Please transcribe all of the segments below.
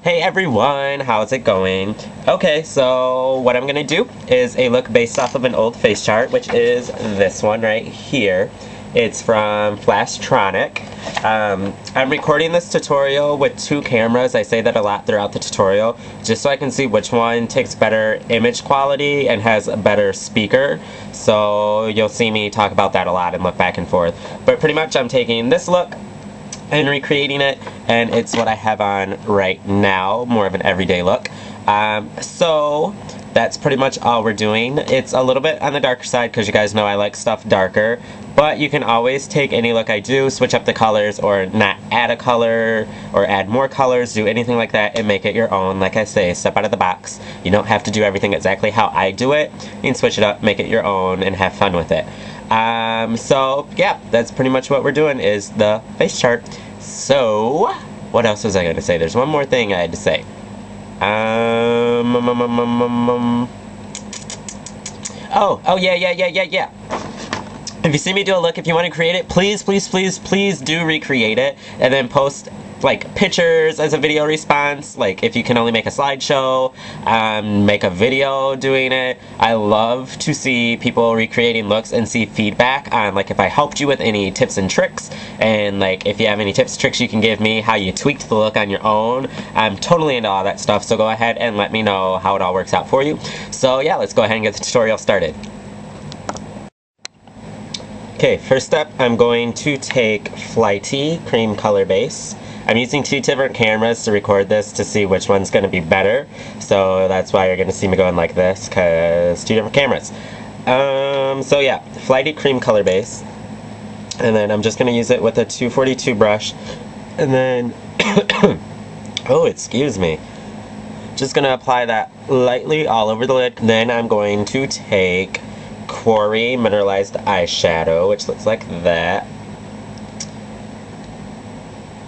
Hey everyone, how's it going? Okay, so what I'm gonna do is a look based off of an old Facechart, which is this one right here. It's from Flashtronic. I'm recording this tutorial with two cameras. I say that a lot throughout the tutorial, just so I can see which one takes better image quality and has a better speaker. So you'll see me talk about that a lot and look back and forth. But pretty much I'm taking this look and recreating it, and it's what I have on right now, more of an everyday look. So that's pretty much all we're doing. It's a little bit on the darker side because you guys know I like stuff darker, but you can always take any look I do, switch up the colors, or not add a color or add more colors, do anything like that and make it your own. Like I say, step out of the box. You don't have to do everything exactly how I do it. You can switch it up, make it your own, and have fun with it. So yeah, that's pretty much what we're doing, is the Facechart. So what else was I going to say? There's one more thing I had to say. Oh yeah. If you see me do a look, if you want to create it, please do recreate it, and then post like pictures as a video response. Like if you can only make a slideshow, make a video doing it. I love to see people recreating looks and see feedback on like if I helped you with any tips and tricks, and like if you have any tips, tricks you can give me, how you tweaked the look on your own. I'm totally into all that stuff, so go ahead and let me know how it all works out for you. So yeah, let's go ahead and get the tutorial started. Okay, first step, I'm going to take Flighty Cream Color Base. I'm using two different cameras to record this to see which one's going to be better. So that's why you're going to see me going like this, because two different cameras. So yeah, Flighty Cream Color Base. And then I'm just going to use it with a 242 brush. And then, oh, excuse me. Just going to apply that lightly all over the lid. Then I'm going to take Quarry Mineralized Eyeshadow, which looks like that.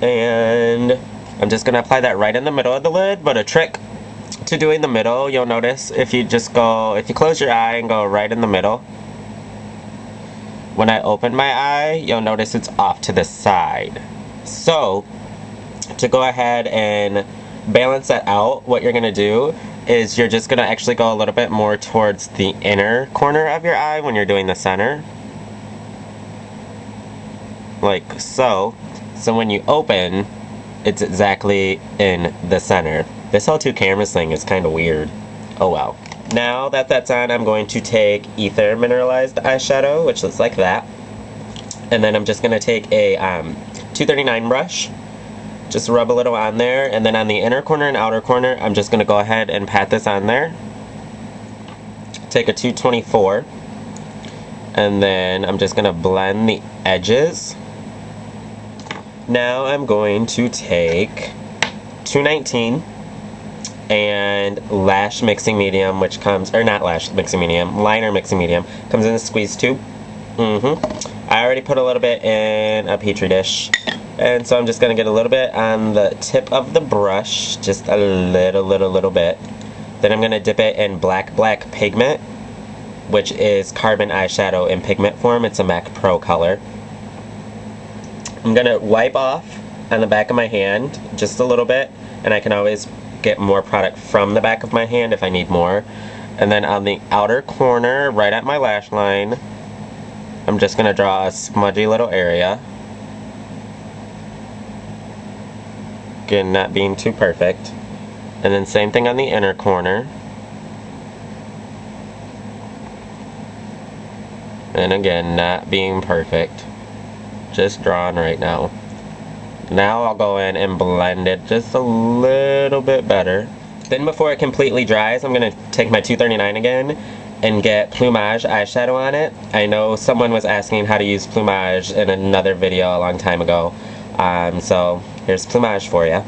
And I'm just going to apply that right in the middle of the lid, but a trick to doing the middle, you'll notice if you close your eye and go right in the middle, when I open my eye, you'll notice it's off to the side. So, to go ahead and balance that out, what you're going to do is you're just going to actually go a little bit more towards the inner corner of your eye when you're doing the center. Like so. So when you open, it's exactly in the center. This whole two cameras thing is kind of weird. Oh well. Now that that's on, I'm going to take Ether Mineralized Eyeshadow, which looks like that. And then I'm just going to take a 239 brush. Just rub a little on there, and then on the inner corner and outer corner, I'm just going to go ahead and pat this on there. Take a 224, and then I'm just going to blend the edges. Now I'm going to take 219 and Lash Mixing Medium, which comes, or not Lash Mixing Medium, Liner Mixing Medium, comes in a squeeze tube. I already put a little bit in a petri dish. And so I'm just going to get a little bit on the tip of the brush, just a little bit. Then I'm going to dip it in black pigment, which is carbon eyeshadow in pigment form. It's a MAC Pro color. I'm going to wipe off on the back of my hand just a little bit, and I can always get more product from the back of my hand if I need more. And then on the outer corner, right at my lash line, I'm just going to draw a smudgy little area. Again, not being too perfect. And then same thing on the inner corner. And again, not being perfect. Just drawing right now. Now I'll go in and blend it just a little bit better. Then before it completely dries, I'm going to take my 239 again and get Plumage eyeshadow on it. I know someone was asking how to use Plumage in another video a long time ago. So here's Plumage for you.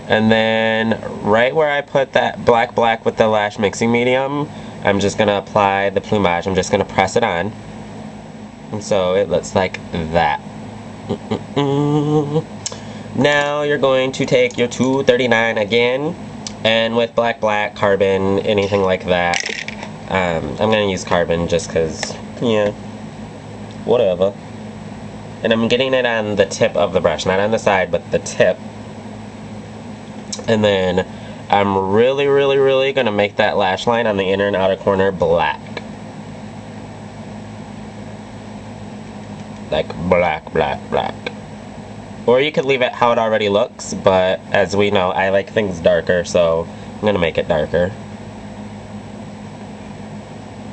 And then right where I put that black with the Lash Mixing Medium, I'm just going to apply the Plumage. I'm just going to press it on. And so it looks like that. Now you're going to take your 239 again, and with black, carbon, anything like that. I'm going to use carbon just because, yeah, whatever. And I'm getting it on the tip of the brush, not on the side, but the tip. And then I'm really, really, really going to make that lash line on the inner and outer corner black. Like black, black, black. Or you could leave it how it already looks, but as we know, I like things darker, so I'm going to make it darker.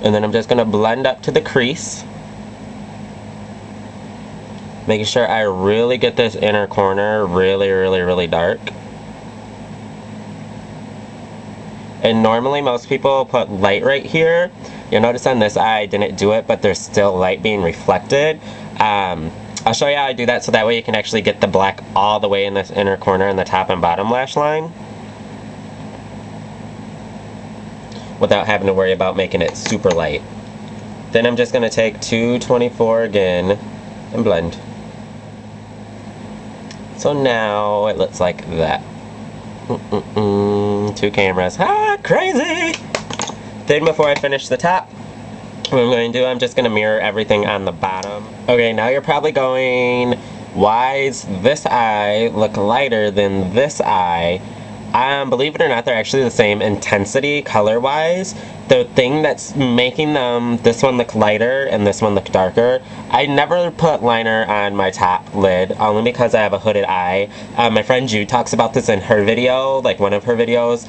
And then I'm just going to blend up to the crease. Making sure I really get this inner corner really, really, really dark. And normally most people put light right here. You'll notice on this eye I didn't do it, but there's still light being reflected. I'll show you how I do that so that way you can actually get the black all the way in this inner corner in the top and bottom lash line without having to worry about making it super light. Then I'm just going to take 224 again and blend. So now it looks like that. Two cameras. Ah, crazy! Then before I finish the top, what I'm going to do, I'm just going to mirror everything on the bottom. Okay, now you're probably going, why does this eye look lighter than this eye? Believe it or not, they're actually the same intensity color-wise. The thing that's making them, this one look lighter and this one look darker, I never put liner on my top lid, only because I have a hooded eye. My friend Jude talks about this in her video, like one of her videos.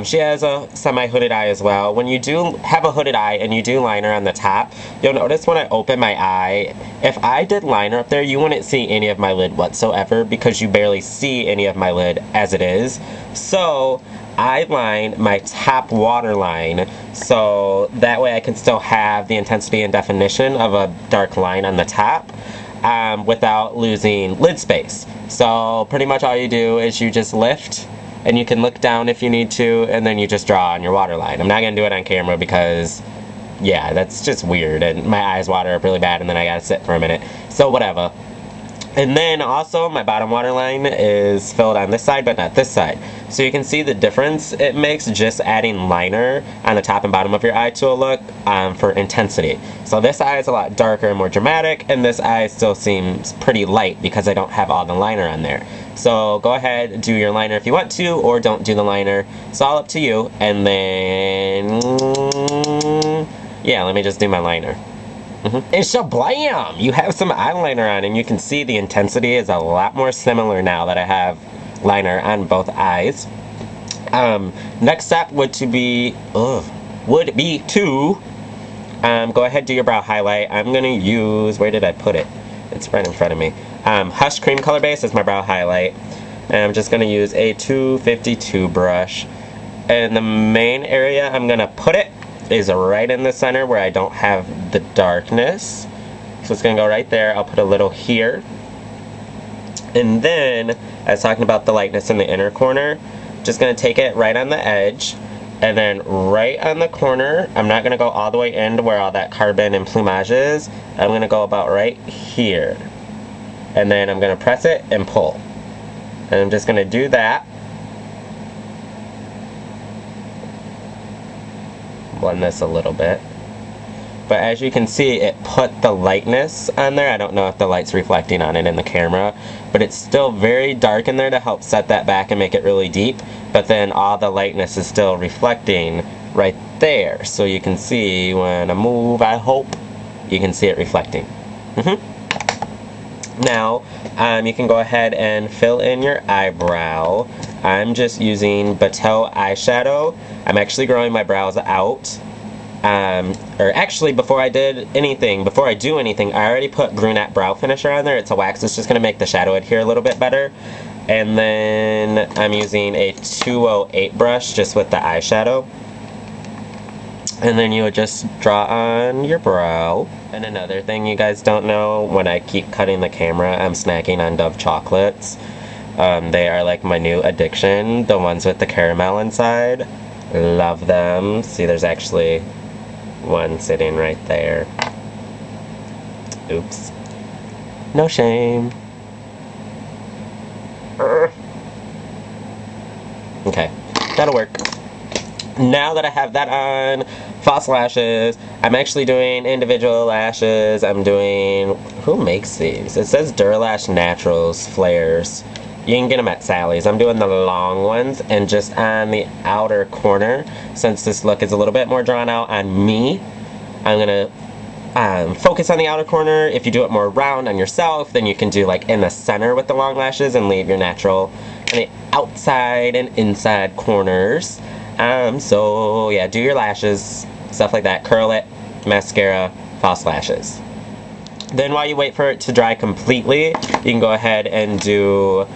She has a semi-hooded eye as well. When you do have a hooded eye and you do liner on the top, you'll notice when I open my eye, if I did liner up there, you wouldn't see any of my lid whatsoever because you barely see any of my lid as it is. So I line my top waterline so that way I can still have the intensity and definition of a dark line on the top without losing lid space. So pretty much all you do is you just lift, and you can look down if you need to, and then you just draw on your waterline. I'm not going to do it on camera because, yeah, that's just weird, and my eyes water up really bad, and then I gotta sit for a minute. So whatever. And then also my bottom waterline is filled on this side but not this side. So you can see the difference it makes just adding liner on the top and bottom of your eye to a look for intensity. So this eye is a lot darker and more dramatic, and this eye still seems pretty light because I don't have all the liner on there. So go ahead, do your liner if you want to, or don't do the liner. It's all up to you. And then, yeah, let me just do my liner. And shablam! You have some eyeliner on, and you can see the intensity is a lot more similar now that I have liner on both eyes. Next step would be to go ahead, do your brow highlight. I'm gonna use, where did I put it? It's right in front of me. Hush Cream Color Base is my brow highlight, and I'm just gonna use a 252 brush. And the main area I'm gonna put it is right in the center where I don't have the darkness. So it's going to go right there. I'll put a little here. And then, I was talking about the lightness in the inner corner. Just going to take it right on the edge. And then right on the corner, I'm not going to go all the way in to where all that carbon and plumage is. I'm going to go about right here. And then I'm going to press it and pull. And I'm just going to do that. Blend this a little bit, but as you can see, it put the lightness on there. I don't know if the light's reflecting on it in the camera, but it's still very dark in there to help set that back and make it really deep, but then all the lightness is still reflecting right there, so you can see when I move, I hope you can see it reflecting. Now you can go ahead and fill in your eyebrow. I'm just using Bateau eyeshadow. I'm actually growing my brows out. Or actually, before I do anything, I already put brunette brow finisher on there. It's a wax. It's just going to make the shadow adhere a little bit better. And then I'm using a 208 brush just with the eyeshadow. And then you would just draw on your brow. And another thing you guys don't know, when I keep cutting the camera, I'm snacking on Dove chocolates. They are like my new addiction, the ones with the caramel inside. Love them. See, there's actually one sitting right there. Oops. No shame. Okay, that'll work. Now that I have that on, false lashes, I'm actually doing individual lashes. I'm doing, who makes these? It says Duralash Naturals Flares. You can get them at Sally's. I'm doing the long ones, and just on the outer corner, since this look is a little bit more drawn out on me, I'm gonna focus on the outer corner. If you do it more round on yourself, then you can do like in the center with the long lashes and leave your natural on the outside and inside corners. So yeah, do your lashes, stuff like that, curl it, mascara, false lashes. Then while you wait for it to dry completely, you can go ahead and do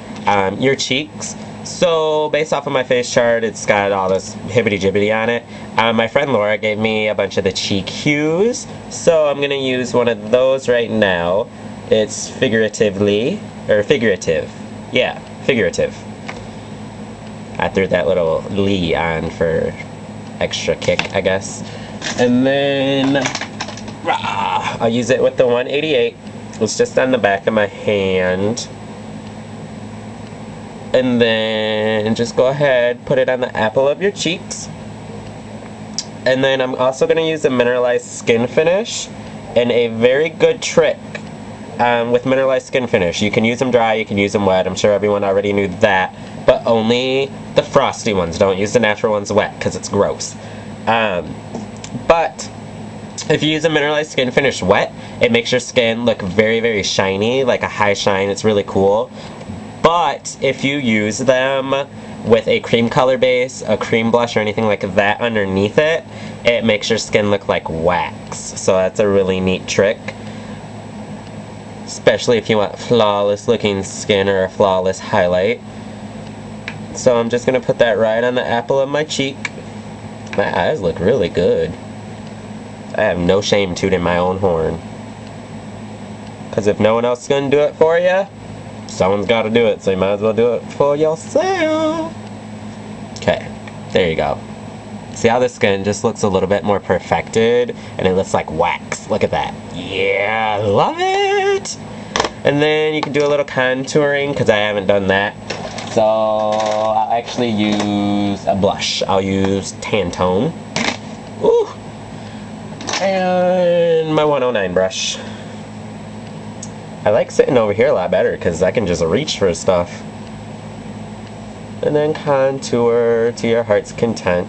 your cheeks. So based off of my Facechart, it's got all this hibbity-jibbity on it. My friend Laura gave me a bunch of the cheek hues, so I'm going to use one of those right now. It's figurative. Yeah, figurative. I threw that little Lee on for extra kick, I guess. And then I'll use it with the 188. It's just on the back of my hand. And then just go ahead, put it on the apple of your cheeks. And then I'm also going to use a mineralized skin finish. And a very good trick with mineralized skin finish. You can use them dry, you can use them wet. I'm sure everyone already knew that. But only the frosty ones. Don't use the natural ones wet because it's gross. But if you use a mineralized skin finish wet, it makes your skin look very, very shiny, like a high shine. It's really cool. But if you use them with a cream color base, a cream blush, or anything like that underneath it, it makes your skin look like wax. So that's a really neat trick. Especially if you want flawless looking skin or a flawless highlight. So I'm just going to put that right on the apple of my cheek. My eyes look really good. I have no shame tooting my own horn. Because if no one else is going to do it for you, someone's got to do it, so you might as well do it for yourself. Okay, there you go. See how the skin just looks a little bit more perfected, and it looks like wax. Look at that. Yeah, love it! And then you can do a little contouring, because I haven't done that. So I'll actually use a blush. I'll use Tantone. Ooh. And my 109 brush. I like sitting over here a lot better because I can just reach for stuff. And then contour to your heart's content.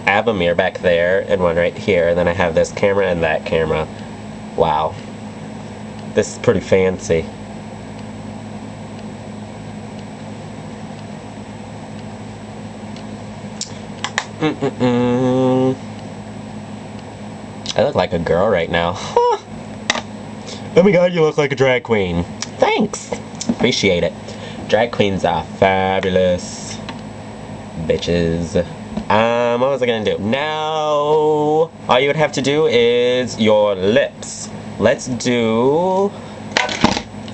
I have a mirror back there and one right here, and then I have this camera and that camera. Wow. This is pretty fancy. I look like a girl right now. Huh. Oh my god, you look like a drag queen. Thanks. Appreciate it. Drag queens are fabulous. Bitches. What was I gonna do? Now, all you would have to do is your lips. Let's do...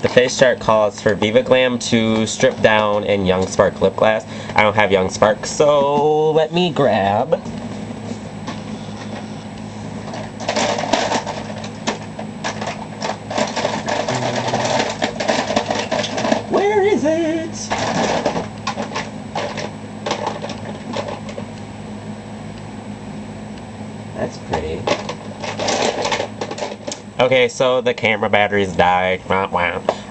The Facechart calls for Viva Glam 2 Strip Down and Young Spark Lip Glass. I don't have Young Spark, so let me grab... Where is it? That's pretty. Okay, so the camera batteries died.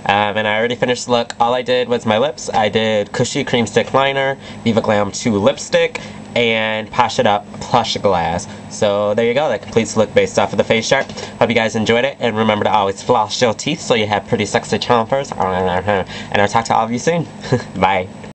And I already finished the look. All I did was my lips. I did Cushy Cream Stick Liner, Viva Glam 2 Lipstick, and Posh It Up Plush Glass. So there you go. That completes the look based off of the Facechart. Hope you guys enjoyed it. And remember to always floss your teeth so you have pretty sexy chompers. And I'll talk to all of you soon. Bye.